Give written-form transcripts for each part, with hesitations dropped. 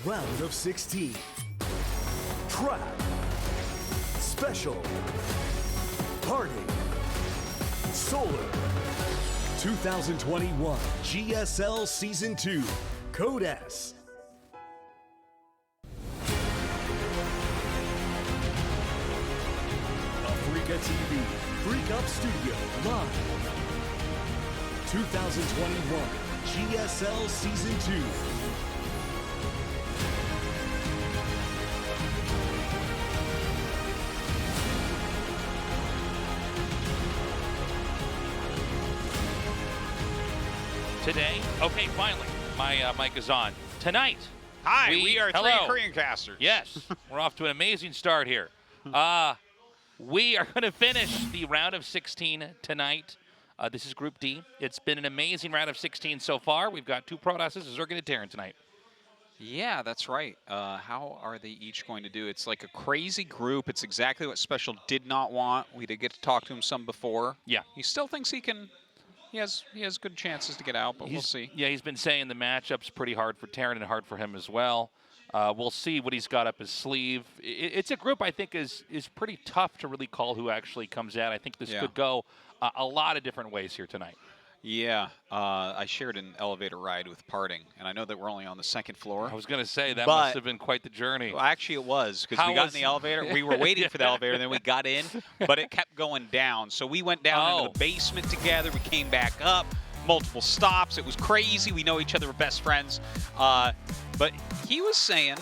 Round of 16. Trap. Special. Party. Solar. 2021 GSL Season 2. Code S. Africa TV. Freak Up Studio. Live. 2021 GSL Season 2. Today, okay, finally, my mic is on. Tonight, hi, we are hello. three Korean casters. Yes, we're off to an amazing start here. We are going to finish the round of 16 tonight. This is Group D. It's been an amazing round of 16 so far. We've got two Protosses, Zerg and Terran tonight. Yeah, that's right. How are they each going to do? It's like a crazy group. It's exactly what SpeCial did not want. We did get to talk to him some before. Yeah. He still thinks he can. He has good chances to get out, but we'll see. Yeah, he's been saying the matchup's pretty hard for Terran and hard for him as well. We'll see what he's got up his sleeve. It's a group I think is pretty tough to really call who actually comes out. I think this could go a lot of different ways here tonight. Yeah, I shared an elevator ride with Parting, and I know that we're only on the second floor. I was going to say, that must have been quite the journey. Well, actually, it was, because we got in the elevator. We were waiting for the elevator, and then we got in, but it kept going down. So we went down into the basement together. We came back up, multiple stops. It was crazy. We know each other. We're best friends. But he was saying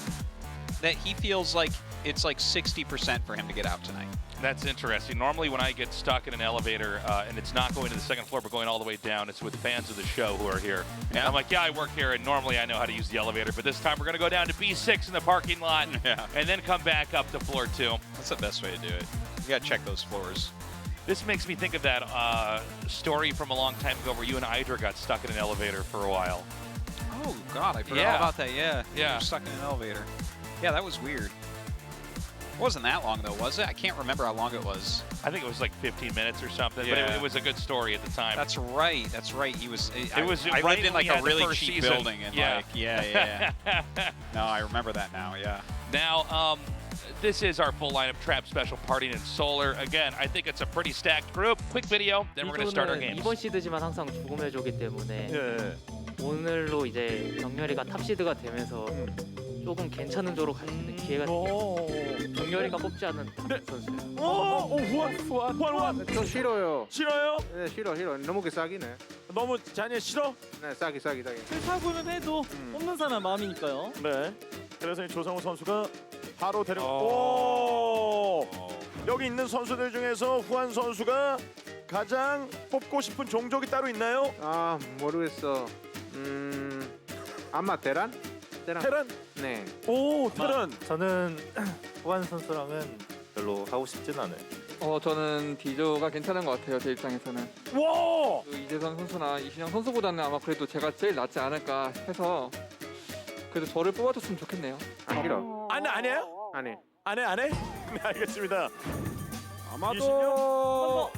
that he feels like it's like 60% for him to get out tonight. That's interesting. Normally when I get stuck in an elevator and it's not going to the second floor but going all the way down, it's with fans of the show who are here. Yeah. I'm like, yeah, I work here and normally I know how to use the elevator, but this time we're going to go down to B6 in the parking lot and then come back up to floor 2. That's the best way to do it. You got to check those floors. This makes me think of that story from a long time ago where you and Idra got stuck in an elevator for a while. Oh, God, I forgot all about that. Yeah. Yeah. We were stuck in an elevator. Yeah, that was weird. It wasn't that long, though, was it? I can't remember how long it was. I think it was like 15 minutes or something, but it was a good story at the time. That's right. That's right. He was. I lived in like a really cheap building, and yeah. No, I remember that now. Yeah. Now, this is our full lineup: Trap, Special, Party, and Solar. Again, I think it's a pretty stacked group. Quick video, then we're going to start our games. 이번 시드지만 항상 죽음의 조기 때문에 오늘로 이제 정렬이가 탑시드가 되면서 조금 괜찮은 조로 갈 수 있는 기회가 생겼어요. 정렬이가 뽑지 않은 탑 선수예요. 후안. 저 싫어요. 싫어요? 네, 싫어. 너무 싸기네. 너무 잔이 싫어? 네, 싸기. 사고는 해도 뽑는 사람 마음이니까요. 네. 그래서 이 조상우 선수가 바로 오! 여기 있는 선수들 중에서 후안 선수가 가장 뽑고 싶은 종족이 따로 있나요? 아, 모르겠어. 아마 테란? 테란? 네. 오, 테란. 저는 후안 선수랑은 별로 하고 싶진 않아요. 저는 디저가 괜찮은 것 같아요. 제 입장에서는. 와! 이재성 선수나 이신영 선수보다는 아마 그래도 제가 제일 낫지 않을까 해서 그래도 저를 뽑아줬으면 좋겠네요. 안 싫어. 안 해요? 안 해. 안 해? 네, 알겠습니다. 아마도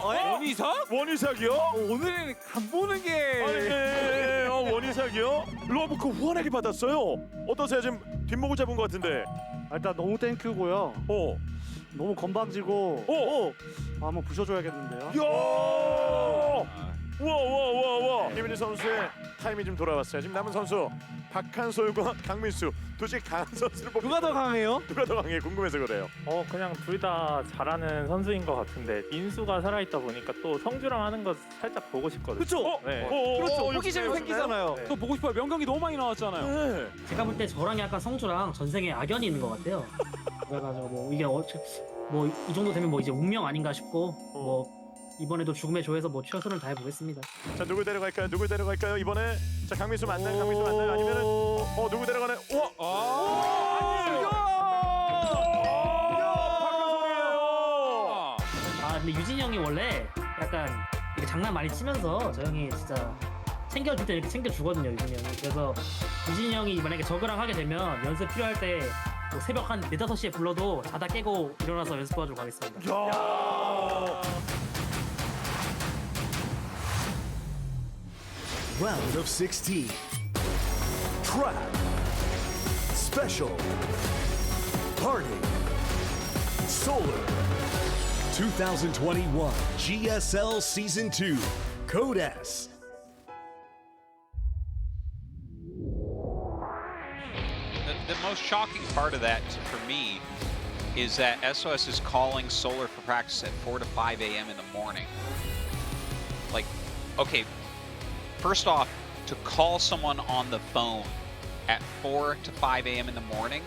원이삭? 원이삭이요? 오늘은 간 보는 게 원이삭이요? 러브크 후원하게 받았어요. 어떠세요? 지금 뒷목을 잡은 것 같은데. 일단 너무 땡큐고요. 너무 건방지고. 한번 부셔줘야겠는데요. 야! 와! 김민희 선수의 타임이 좀 돌아왔어요. 지금 남은 선수 박한솔과 강민수 도저히 강한 선수를 뽑고 누가 더 강해요? 누가 더 강해 궁금해서 그래요. 그냥 둘 다 잘하는 선수인 것 같은데 민수가 살아있다 보니까 또 성주랑 하는 거 살짝 보고 싶거든요. 그렇죠? 네. 그렇죠. 호기심이 생기잖아요. 네. 또 보고 싶어요. 명경기 너무 많이 나왔잖아요. 네. 제가 볼 때 저랑 약간 성주랑 전생에 악연이 있는 것 같아요. 그래가지고 뭐 이게 뭐 이 정도 되면 뭐 이제 운명 아닌가 싶고 뭐 이번에도 죽음의 조에서 뭐 최선을 다해 보겠습니다. 자, 누구 데려갈까요? 이번에 자, 강민수 맞나요? 아니면은 누구 데려가나요? 아니에요. 박한솔이에요. 근데 유진이 형이 원래 약간 이렇게 장난 많이 치면서 저 형이 진짜 챙겨줄 때 이렇게 챙겨주거든요, 유진이 형이. 그래서 유진이 형이 만약에 저그랑 하게 되면 연습 필요할 때 뭐 새벽 한 4, 5시에 불러도 자다 깨고 일어나서 연습 도와주러 가겠습니다. Round of 16. Trap. SpeCial, Party, Solar, 2021 GSL Season 2, Code S. The most shocking part of that for me is that SOS is calling Solar for practice at 4 to 5 a.m. in the morning. Like, okay, first off, to call someone on the phone at 4 to 5 a.m. in the morning,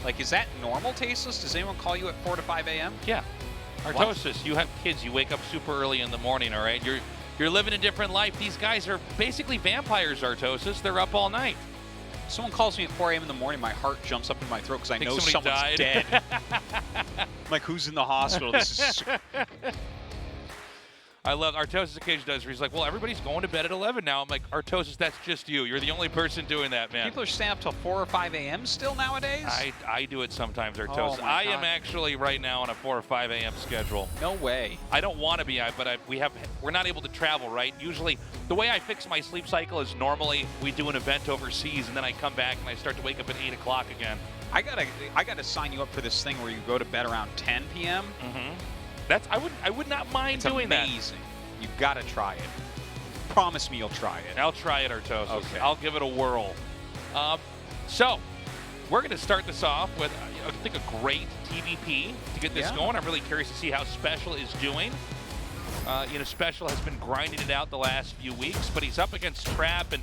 like, is that normal, Tasteless? Does anyone call you at 4 to 5 a.m.? Yeah. Artosis, you have kids, you wake up super early in the morning, all right? You're living a different life. These guys are basically vampires, Artosis. They're up all night. Someone calls me at 4 a.m. in the morning, my heart jumps up in my throat because I know someone's died. dead. I'm like, who's in the hospital? This is... I love Artosis occasionally does where he's like, well, everybody's going to bed at 11 now. I'm like, Artosis, that's just you. You're the only person doing that, man. People are staying up till 4 or 5 a.m. still nowadays? I do it sometimes, Artosis. I am actually right now on a 4 or 5 a.m. schedule. No way. I don't want to be, but we're not able to travel, right? Usually, the way I fix my sleep cycle is normally we do an event overseas, and then I come back and I start to wake up at 8 o'clock again. I gotta sign you up for this thing where you go to bed around 10 p.m. Mm-hmm. I would not mind doing that. It's amazing. You've got to try it. Promise me you'll try it. I'll try it, Artosis. Okay. I'll give it a whirl. So, we're going to start this off with, I think, a great TVP to get this going. I'm really curious to see how SpeCial is doing. SpeCial has been grinding it out the last few weeks, but he's up against Trap, and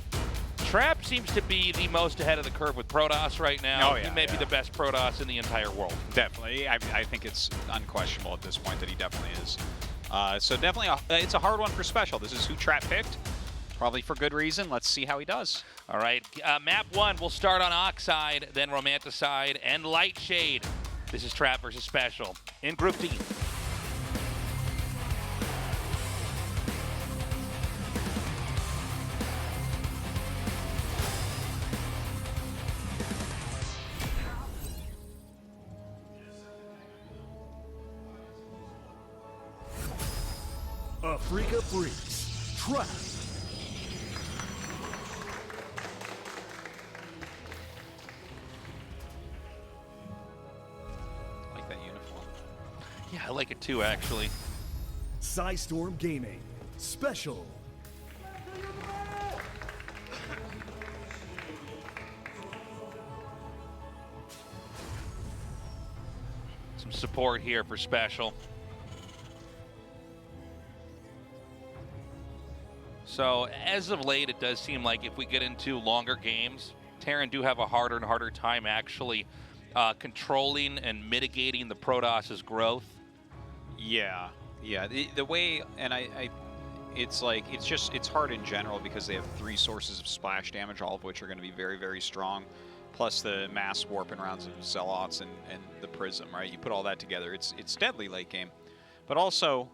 Trap seems to be the most ahead of the curve with Protoss right now. He may be the best Protoss in the entire world. Definitely. I think it's unquestionable at this point that he definitely is. So definitely, it's a hard one for SpeCial. This is who Trap picked, probably for good reason. Let's see how he does. All right, map 1, we'll start on Oxide, then Romanticide, and Lightshade. This is Trap versus SpeCial in Group D. Africa Freaks, Trap. I like that uniform. Yeah, I like it too, actually. Storm Gaming, SpeCial. Some support here for SpeCial. So, as of late, it does seem like if we get into longer games, Terran do have a harder and harder time actually controlling and mitigating the Protoss's growth. Yeah. The way, and it's hard in general because they have 3 sources of splash damage, all of which are going to be very, very strong, plus the mass warping rounds of Zealots and the Prism, right? You put all that together, it's deadly late game. But also,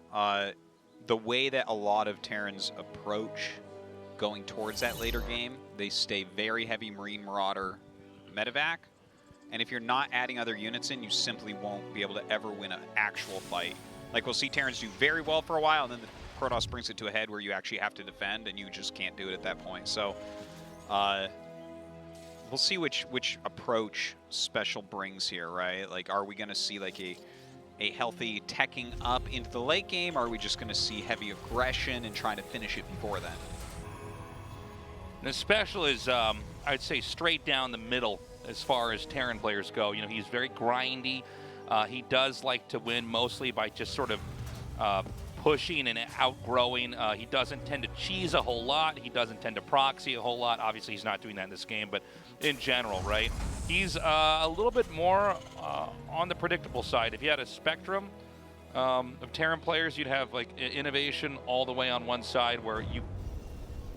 the way that a lot of Terrans approach going towards that later game, they stay very heavy Marine Marauder medevac. And if you're not adding other units in, you simply won't be able to ever win an actual fight. Like, we'll see Terrans do very well for a while, and then the Protoss brings it to a head where you actually have to defend, and you just can't do it at that point. So, we'll see which approach SpeCial brings here, right? Like, are we going to see, like, a healthy teching up into the late game, or are we just going to see heavy aggression and trying to finish it before then? The SpeCial is, I'd say, straight down the middle as far as Terran players go. He's very grindy. He does like to win mostly by just sort of pushing and outgrowing. He doesn't tend to cheese a whole lot. He doesn't tend to proxy a whole lot. Obviously, he's not doing that in this game, but in general, right? He's a little bit more on the predictable side. If you had a spectrum of Terran players, you'd have like innovation all the way on one side where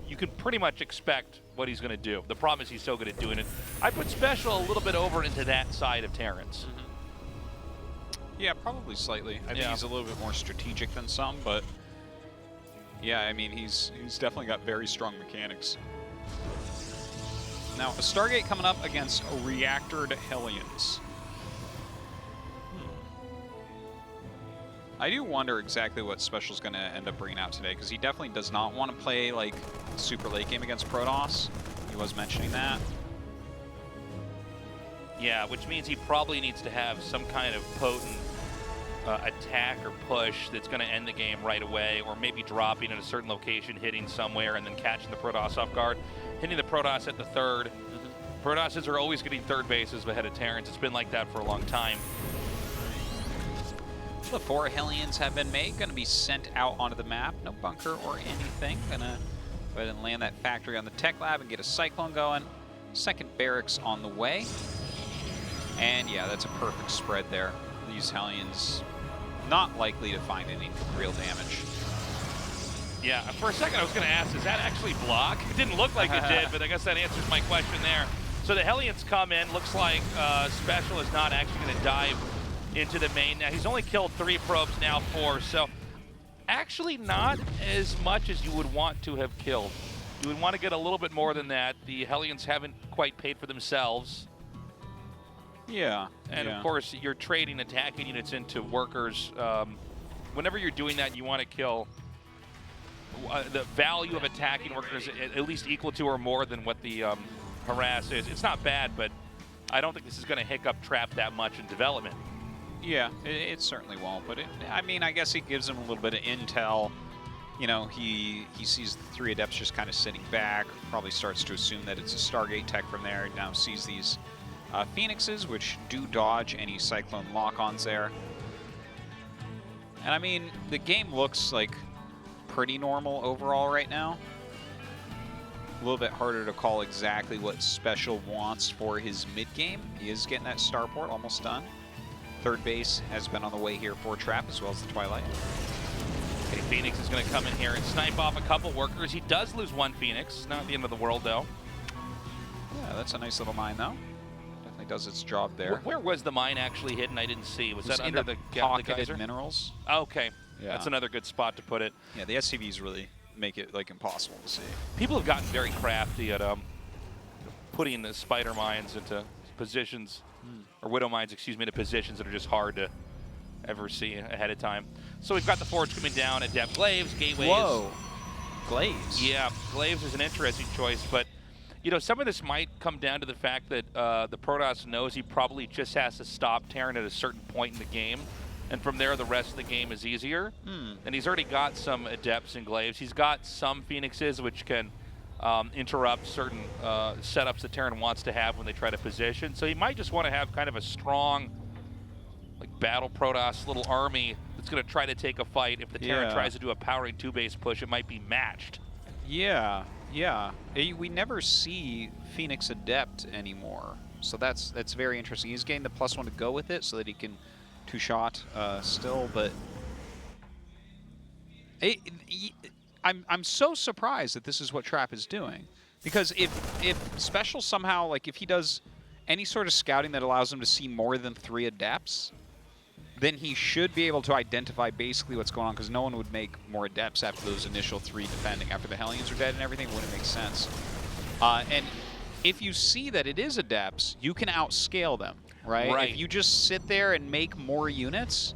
you can pretty much expect what he's going to do. The problem is he's so good at doing it. I put SpeCial a little bit over into that side of Terrans. Yeah, probably slightly. I think he's a little bit more strategic than some, but yeah, I mean, he's definitely got very strong mechanics. Now, a Stargate coming up against Reactored Hellions. I do wonder exactly what SpeCial's going to end up bringing out today, because he definitely does not want to play like super late game against Protoss. He was mentioning that. Yeah, which means he probably needs to have some kind of potent attack or push that's going to end the game right away, or maybe dropping in a certain location, hitting somewhere, and then catching the Protoss off guard. Hitting the Protoss at the third. Protosses are always getting third bases ahead of Terrans. It's been like that for a long time. The 4 Hellions have been made, going to be sent out onto the map. No bunker or anything. Going to go ahead and land that factory on the tech lab and get a Cyclone going. Second barracks on the way. And yeah, that's a perfect spread there. These Hellions not likely to find any real damage. Yeah, for a second I was going to ask, does that actually block? It didn't look like it did, but I guess that answers my question there. So the Hellions come in. Looks like SpeCial is not actually going to dive into the main. Now, he's only killed 3 probes, now 4. So actually not as much as you would want to have killed. You would want to get a little bit more than that. The Hellions haven't quite paid for themselves. Yeah. And of course, you're trading attacking units into workers. Whenever you're doing that, you want to kill the value of attacking workers at least equal to or more than what the harass is. It's not bad, but I don't think this is going to hiccup trap that much in development. Yeah, it certainly won't, but I mean, I guess it gives him a little bit of intel. You know, he sees the 3 Adepts just kind of sitting back, probably starts to assume that it's a Stargate tech from there, now sees these Phoenixes, which do dodge any Cyclone lock-ons there. And I mean, the game looks like pretty normal overall right now. A little bit harder to call exactly what SpeCial wants for his mid-game. He is getting that starport almost done. Third base has been on the way here for Trap, as well as the Twilight. Okay, Phoenix is going to come in here and snipe off a couple workers. He does lose 1 Phoenix. Not the end of the world, though. Yeah, that's a nice little mine, though. Definitely does its job there. Where was the mine actually hidden? I didn't see. Was that under the pocketed geyser? Minerals? Okay. Yeah. That's another good spot to put it. Yeah, the SCVs really make it like impossible to see. People have gotten very crafty at putting the spider mines into positions, or widow mines, excuse me, into positions that are just hard to ever see ahead of time. So we've got the forge coming down, Adept Glaives, Gateways. Whoa, Glaives. Yeah, Glaives is an interesting choice, but you know, some of this might come down to the fact that the Protoss knows he probably just has to stop Terran at a certain point in the game, and from there the rest of the game is easier. And he's already got some Adepts and Glaives. He's got some Phoenixes which can interrupt certain setups that Terran wants to have when they try to position. So he might just want to have kind of a strong, like, battle Protoss little army that's going to try to take a fight. If the Terran tries to do a powering 2-base push, it might be matched. Yeah, yeah. We never see Phoenix Adept anymore, so that's very interesting. He's getting the +1 to go with it so that he can 2-shot still, but I'm so surprised that this is what Trap is doing, because if SpeCial somehow, like, if he does any sort of scouting that allows him to see more than 3 Adepts, then he should be able to identify basically what's going on, because no one would make more Adepts after those initial 3 defending. After the Hellions are dead and everything, it wouldn't make sense. And if you see that it is Adepts, you can outscale them, right? If you just sit there and make more units,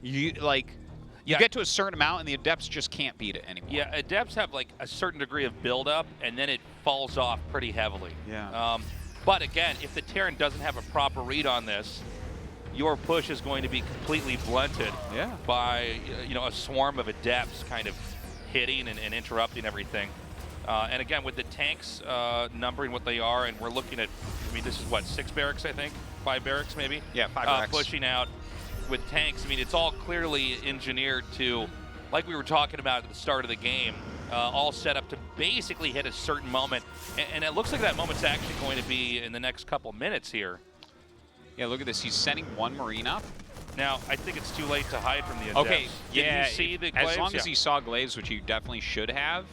you get to a certain amount and the Adepts just can't beat it anymore. Yeah, Adepts have like a certain degree of buildup, and then it falls off pretty heavily. Yeah. But again, if the Terran doesn't have a proper read on this, your push is going to be completely blunted by a swarm of Adepts kind of hitting and interrupting everything. And again, with the tanks numbering what they are, and we're looking at, I mean, this is what, 6 barracks, I think? 5 barracks, maybe? Yeah, 5 barracks. Pushing out with tanks. I mean, it's all clearly engineered to, like we were talking about at the start of the game, all set up to basically hit a certain moment. And it looks like that moment's actually going to be in the next couple minutes here. Yeah, look at this. He's sending 1 Marine up. Now, I think it's too late to hide from the Adepts. Okay, yeah. Did you see the Glaives? As long as he saw Glaives, which he definitely should have.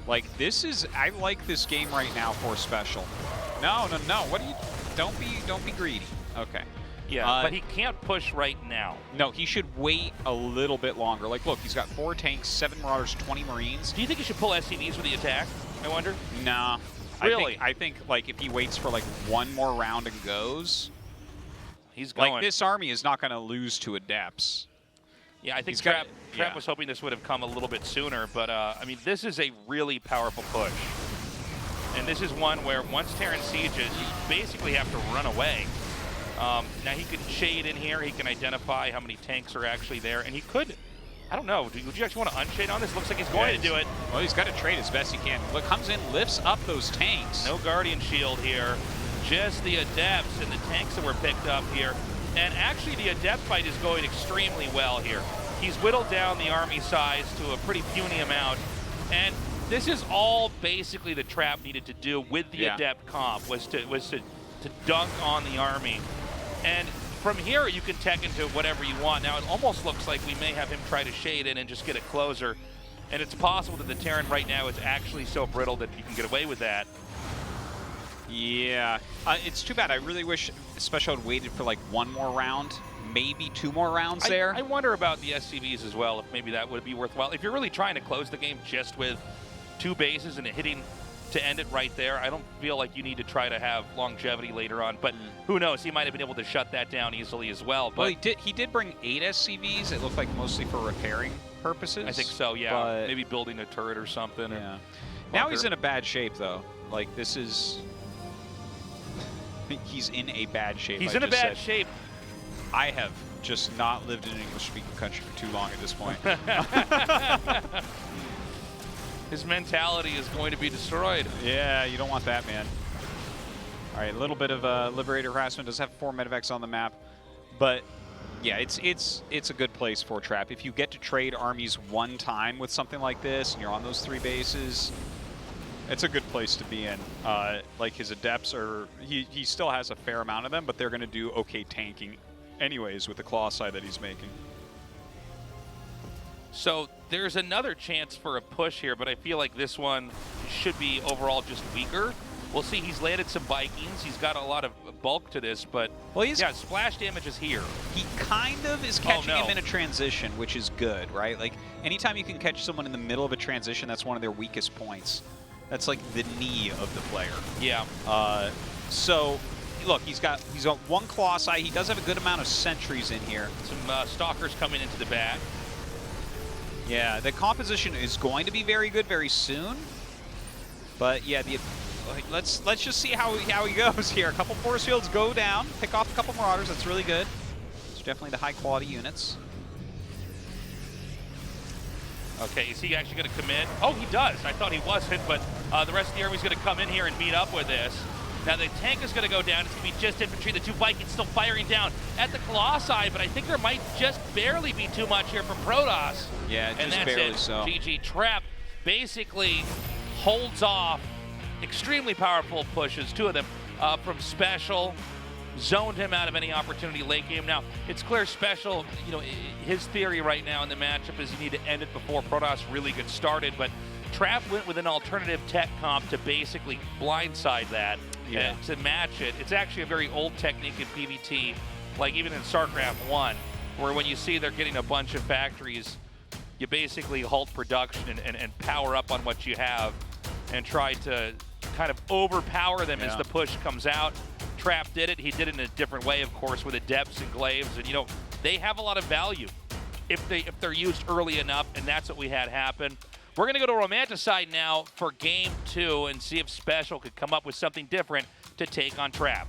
Like, this is, I like this game right now for SpeCial. No. What are you, don't be greedy. Okay. Yeah, but he can't push right now. No, he should wait a little bit longer. Like, look, he's got 4 tanks, 7 Marauders, 20 Marines. Do you think he should pull SCVs with the attack, I wonder? Nah. Really? I think like, if he waits for, like, 1 more round and goes, he's going. Like, this army is not going to lose to Adepts. Yeah, I think Trap was hoping this would have come a little bit sooner, but, I mean, this is a really powerful push. And this is one where once Terran sieges, you basically have to run away. Now he could shade in here. He can identify how many tanks are actually there. And he could, I don't know, would you actually want to unshade on this? Looks like he's going to do it. Well, he's got to trade as best he can. Look, comes in, lifts up those tanks. No Guardian Shield here. Just the Adepts and the tanks that were picked up here. And actually the Adept fight is going extremely well here. He's whittled down the army size to a pretty puny amount. And this is all basically the Trap needed to do with the Adept comp, was to dunk on the army. And from here, you can tech into whatever you want. Now, it almost looks like we may have him try to shade in and just get a closer. And it's possible that the Terran right now is actually so brittle that you can get away with that. Yeah, it's too bad. I really wish SpeCial had waited for like one more round, maybe 2 more rounds there. I wonder about the SCVs as well, if maybe that would be worthwhile. If you're really trying to close the game just with 2 bases and hitting to end it right there, I don't feel like you need to try to have longevity later on. But who knows? He might have been able to shut that down easily as well. But well, he did bring 8 SCVs. It looked like mostly for repairing purposes. I think so, yeah. But maybe building a turret or something. Yeah. Or now he's in a bad shape, though. Like, this is... he's in a bad shape. He's in a bad shape. I have just not lived in an English-speaking country for too long at this point. His mentality is going to be destroyed. Yeah, you don't want that, man. All right, a little bit of Liberator harassment. Does have 4 medevacs on the map, but yeah, it's a good place for Trap. If you get to trade armies one time with something like this, and you're on those 3 bases, it's a good place to be in. Like his Adepts are, he still has a fair amount of them, but they're going to do okay tanking anyways with the claw side that he's making. So there's another chance for a push here, but I feel like this one should be overall just weaker. We'll see. He's landed some Vikings. He's got a lot of bulk to this, but well, yeah, splash damage is here. He kind of is catching him in a transition, which is good, right? Like anytime you can catch someone in the middle of a transition, that's one of their weakest points. That's like the knee of the player. Yeah. So look, he's got 1 claw side. He does have a good amount of sentries in here. Some stalkers coming into the back. Yeah, the composition is going to be very good very soon. But yeah, let's just see how he goes here. A couple force fields go down, pick off a couple marauders. That's really good. It's definitely the high quality units. Okay, is he actually going to commit? Oh, he does. I thought he wasn't, but the rest of the army's going to come in here and meet up with this. Now the tank is going to go down. It's going to be just infantry. The 2 Vikings still firing down at the claw side, but I think there might just barely be too much here from Protoss. Yeah, and just that's barely it. so. GG. Trap basically holds off extremely powerful pushes, 2 of them from SpeCial. Zoned him out of any opportunity late game. Now, it's clear SpeCial, you know, his theory right now in the matchup is you need to end it before Protoss really gets started, but Trap went with an alternative tech comp to basically blindside that and to match it. It's actually a very old technique in PvT, like even in StarCraft 1, where when you see they're getting a bunch of factories, you basically halt production and power up on what you have and try to kind of overpower them as the push comes out. Trap did it. He did it in a different way, of course, with Adepts and Glaives, and you know they have a lot of value if they're used early enough, and that's what we had happen. We're gonna go to Romanticide now for game 2 and see if SpeCial could come up with something different to take on Trap.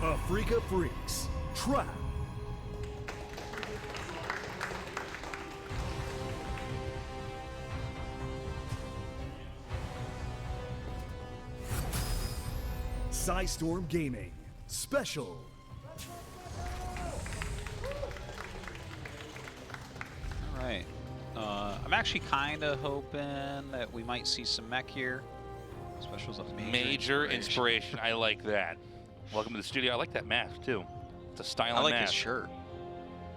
Africa Freaks, Trap. Storm Gaming, SpeCial. All right. I'm actually kind of hoping that we might see some mech here. SpeCial's a major inspiration. I like that. Welcome to the studio. I like that mask too. It's a styling mask. I like his shirt.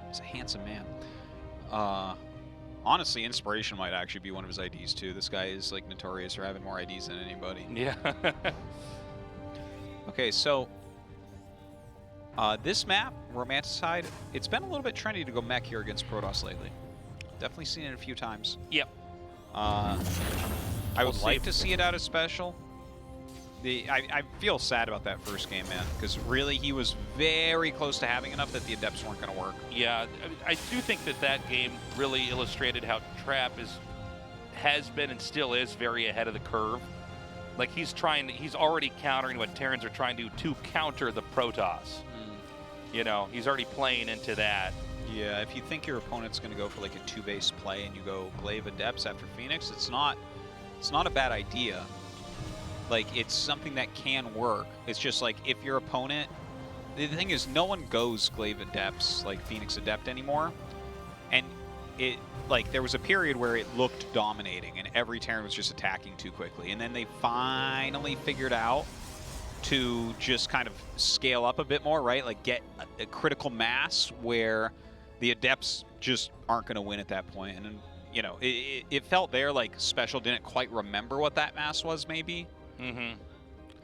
He's a handsome man. Honestly, inspiration might actually be one of his IDs too. This guy is like notorious for having more IDs than anybody. Yeah. Okay, so This map, Romanticide, it's been a little bit trendy to go mech here against Protoss lately. Definitely seen it a few times. Yep. I would like to see it out of SpeCial. I feel sad about that first game, man, because really he was very close to having enough that the Adepts weren't going to work. Yeah, I do think that that game really illustrated how Trap has been and still is very ahead of the curve. Like he's already countering what Terrans are trying to counter the Protoss. You know, he's already playing into that. Yeah, if you think your opponent's going to go for like a 2-base play and you go Glaive Adepts after Phoenix, it's not a bad idea. Like, it's something that can work. It's just like if your opponent, the thing is, no one goes Glaive Adepts like Phoenix Adept anymore, and it like there was a period where it looked dominating and every Terran was just attacking too quickly, and then they finally figured out to just kind of scale up a bit more, right? Like get a critical mass where the Adepts just aren't going to win at that point. And you know, it felt there like SpeCial didn't quite remember what that mass was, maybe. Mm-hmm.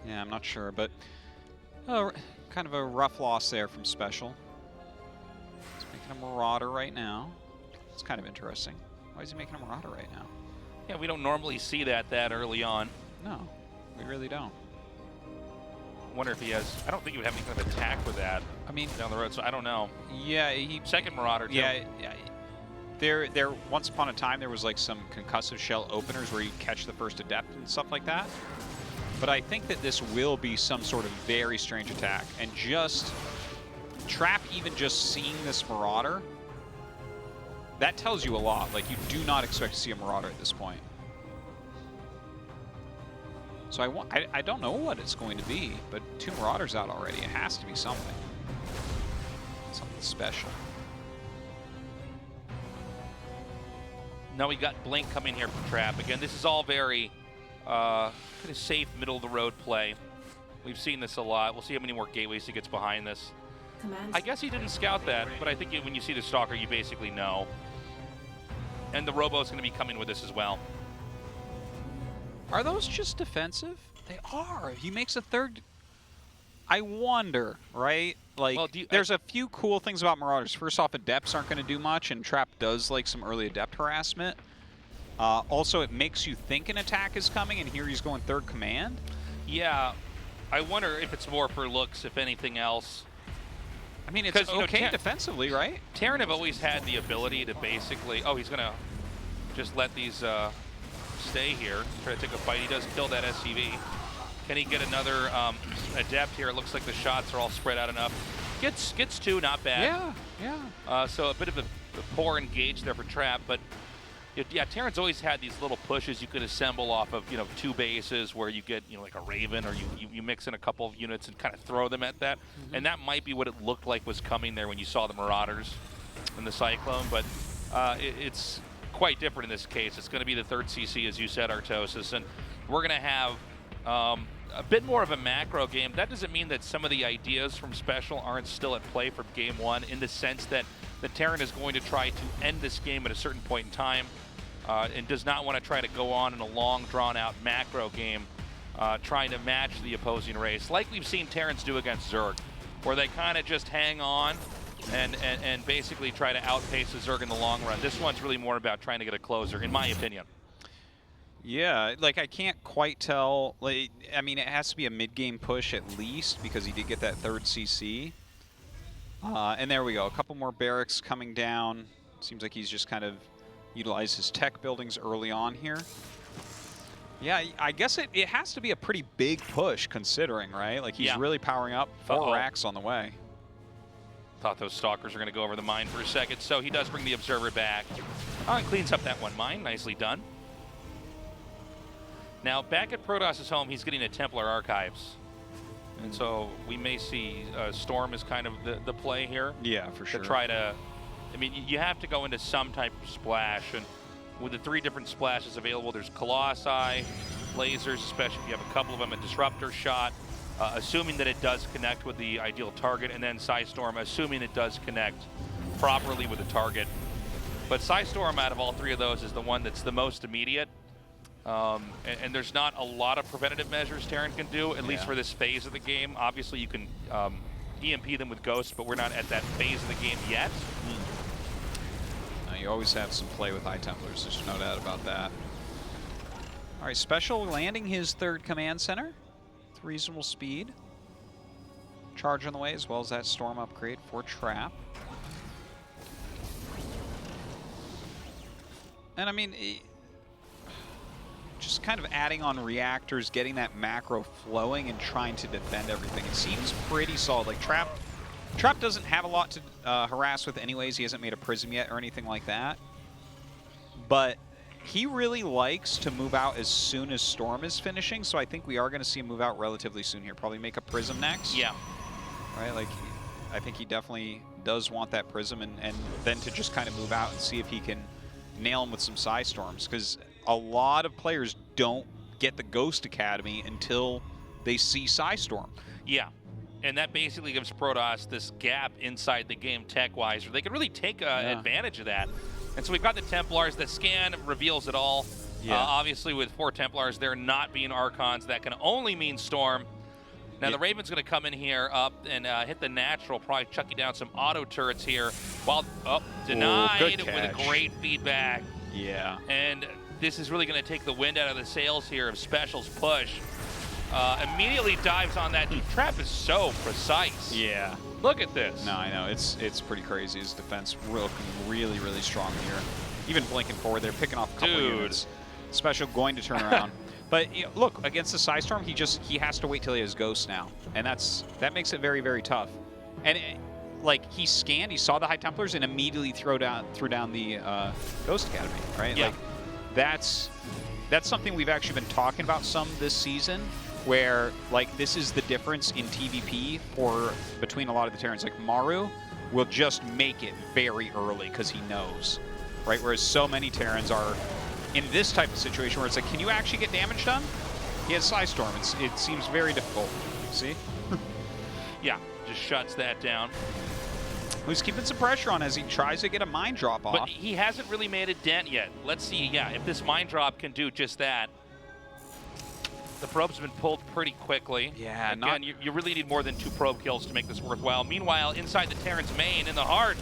Yeah, I'm not sure, but kind of a rough loss there from SpeCial. He's making a Marauder right now. It's kind of interesting. Why is he making a Marauder right now? Yeah, we don't normally see that early on. No, we really don't. Wonder if he has. I don't think he would have any kind of attack with that. I mean, down the road. So I don't know. Yeah, he second Marauder. Too. Yeah. There. Once upon a time, there was like some concussive shell openers where you catch the first Adept and stuff like that. But I think that this will be some sort of very strange attack, and just Trap even just seeing this Marauder, that tells you a lot. Like you do not expect to see a Marauder at this point. So I don't know what it's going to be, but 2 Marauders out already. It has to be something. Something special. Now we got Blink coming here from Trap. Again, this is all very kind of safe, middle-of-the-road play. We've seen this a lot. We'll see how many more gateways he gets behind this. I guess he didn't scout that, but I think when you see the Stalker, you basically know. And the Robo's going to be coming with this as well. Are those just defensive? They are. He makes a third. I wonder, right? Like, well, there's a few cool things about Marauders. First off, Adepts aren't going to do much, and Trap does like some early Adept harassment. Also, it makes you think an attack is coming, and here he's going third command. Yeah, I wonder if it's more for looks, if anything else. I mean, it's okay defensively, right? Terran have always had the ability to basically... Oh, he's going to just let these stay here. Try to take a fight. He does kill that SCV. Can he get another Adept here? It looks like the shots are all spread out enough. Gets 2, not bad. Yeah. So a bit of a poor engage there for Trap, but yeah, Terran's always had these little pushes you could assemble off of 2 bases where you get like a Raven, or you mix in a couple of units and kind of throw them at that, and that might be what it looked like was coming there when you saw the Marauders and the Cyclone, but it's quite different in this case. It's going to be the 3rd CC, as you said, Artosis, and we're going to have a bit more of a macro game. That doesn't mean that some of the ideas from SpeCial aren't still at play from game 1, in the sense that the Terran is going to try to end this game at a certain point in time, and does not want to try to go on in a long, drawn-out macro game, trying to match the opposing race, like we've seen Terrans do against Zerg, where they kind of just hang on and basically try to outpace the Zerg in the long run. This one's really more about trying to get a closer, in my opinion. Yeah, like I can't quite tell. Like, I mean, it has to be a mid-game push at least, because he did get that 3rd CC. And there we go. A couple more barracks coming down. Seems like he's just kind of utilized his tech buildings early on here. Yeah, I guess it has to be a pretty big push, considering, right? Like, he's really powering up. 4 racks on the way. Thought those Stalkers are going to go over the mine for a second, so he does bring the Observer back. And cleans up that one mine. Nicely done. Now, back at Protoss' home, he's getting a Templar Archives. And so we may see Storm as kind of the play here. Yeah, for sure. To try to... I mean, you have to go into some type of splash, and with the 3 different splashes available, there's Colossi, lasers, especially if you have a couple of them, a Disruptor shot, assuming that it does connect with the ideal target, and then Psystorm, assuming it does connect properly with the target. But Psystorm, out of all 3 of those, is the one that's the most immediate. And there's not a lot of preventative measures Terran can do, at least for this phase of the game. Obviously, you can EMP them with Ghosts, but we're not at that phase of the game yet. You always have some play with High Templars, there's no doubt about that. All right, SpeCial landing his 3rd command center with reasonable speed. Charge on the way, as well as that Storm upgrade for Trap. And I mean, just kind of adding on reactors, getting that macro flowing and trying to defend everything. It seems pretty solid. Like Trap doesn't have a lot to harass with anyways. He hasn't made a Prism yet or anything like that. But he really likes to move out as soon as Storm is finishing, so I think we are going to see him move out relatively soon here. Probably make a Prism next. Yeah. Right, like, I think he definitely does want that Prism, and then to just kind of move out and see if he can nail him with some Psy Storms, because a lot of players don't get the Ghost Academy until they see Psy Storm. Yeah, and that basically gives Protoss this gap inside the game tech-wise, where they can really take advantage of that. And so we've got the Templars. The scan reveals it all. Yeah. Obviously, with 4 Templars, there not being Archons, that can only mean Storm. Now, the Raven's going to come in here up and hit the natural, probably chucking down some auto turrets here. While, denied with a great feedback. Yeah. And this is really going to take the wind out of the sails here of SpeCial's push. Immediately dives on that. Trap is so precise. Yeah. Look at this. No, I know. It's pretty crazy. His defense looking really, really strong here. Even blinking forward, they're picking off a couple units. SpeCial going to turn around. But you know, look, against the Psy Storm, he has to wait till he has Ghost now, and that makes it very, very tough. And like he scanned, he saw the High Templars, and immediately threw down the Ghost Academy, right? Yeah. Like that's something we've actually been talking about some this season, where like this is the difference in TVP between a lot of the Terrans. Like Maru will just make it very early because he knows, right? Whereas so many Terrans are in this type of situation where it's like, can you actually get damage done? He has Psy Storm. It seems very difficult. See? Yeah, just shuts that down. He's keeping some pressure on as he tries to get a mine drop off. But he hasn't really made a dent yet. Let's see, if this mine drop can do just that. The probe's been pulled pretty quickly. Yeah, again, you really need more than 2 probe kills to make this worthwhile. Meanwhile, inside the Terran's main, in the heart,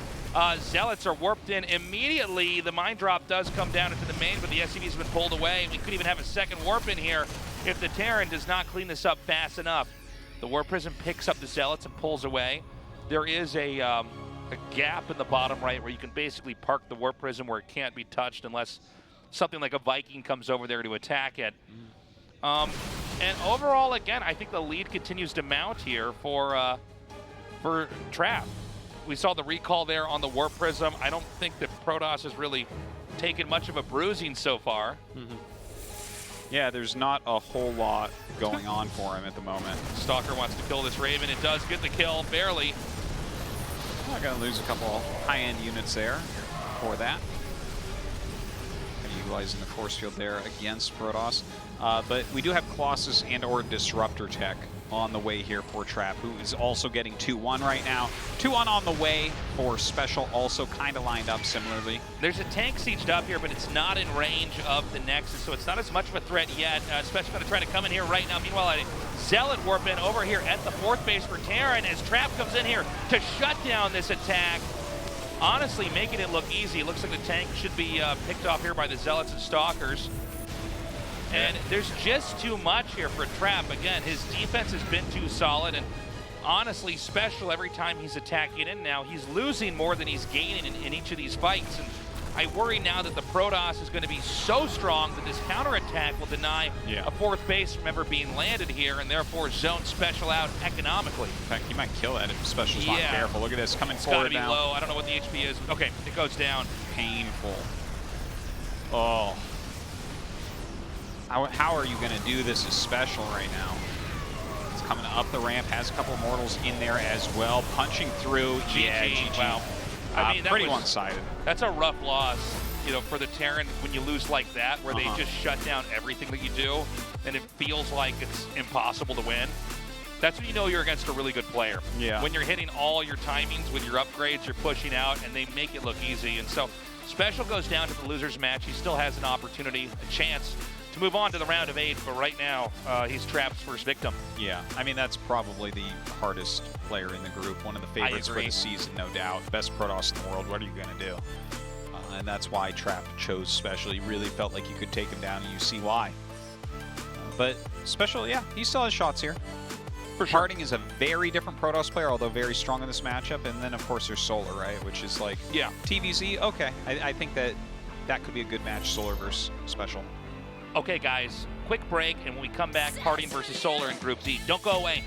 Zealots are warped in immediately. The mine drop does come down into the main, but the SCV's been pulled away. We could even have a second warp in here if the Terran does not clean this up fast enough. The Warp Prism picks up the Zealots and pulls away. There is a gap in the bottom right where you can basically park the Warp Prism where it can't be touched unless something like a Viking comes over there to attack it. And overall, again, I think the lead continues to mount here for Trap. We saw the recall there on the Warp Prism. I don't think that Protoss has really taken much of a bruising so far. Yeah, there's not a whole lot going on for him at the moment. Stalker wants to kill this Raven. It does get the kill, barely. Not going to lose a couple high-end units there for that. Kind of utilizing the force field there against Protoss. But we do have Colossus and or Disruptor tech on the way here for Trap, who is also getting 2-1 right now. 2-1 on the way for SpeCial, also kind of lined up similarly. There's a tank sieged up here, but it's not in range of the Nexus, so it's not as much of a threat yet. SpeCial going to try to come in here right now. Meanwhile, a Zealot warp in over here at the 4th base for Terran as Trap comes in here to shut down this attack. Honestly, making it look easy. It looks like the tank should be picked off here by the Zealots and Stalkers. And there's just too much here for Trap. Again, his defense has been too solid, and honestly, SpeCial, every time he's attacking in now, he's losing more than he's gaining in each of these fights. And I worry now that the Protoss is going to be so strong that this counterattack will deny a 4th base from ever being landed here, and therefore zone SpeCial out economically. In fact, he might kill that if SpeCial's not careful. Look at this, coming forward now. It's got to be low. I don't know what the HP is. Okay, it goes down. Painful. Oh. How are you going to do this as SpeCial right now? It's coming up the ramp, has a couple of mortals in there as well, punching through. GG. Wow. I mean, pretty one-sided. That's a rough loss, for the Terran when you lose like that, where they just shut down everything that you do, and it feels like it's impossible to win. That's when you know you're against a really good player. Yeah. When you're hitting all your timings with your upgrades, you're pushing out, and they make it look easy. And so SpeCial goes down to the loser's match. He still has an opportunity, a chance to to move on to the round of 8, but right now he's Trap's first victim. Yeah, I mean, that's probably the hardest player in the group. One of the favorites for the season, no doubt. Best Protoss in the world. What are you going to do? And that's why Trap chose SpeCial. He really felt like you could take him down, and you see why. But SpeCial, yeah, he still has shots here. For sure. Harding is a very different Protoss player, although very strong in this matchup. And then, of course, there's Solar, right? Which is like, yeah, TVZ, okay. I think that could be a good match, Solar versus SpeCial. Okay, guys, quick break, and when we come back, Harding versus Solar in Group Z. Don't go away.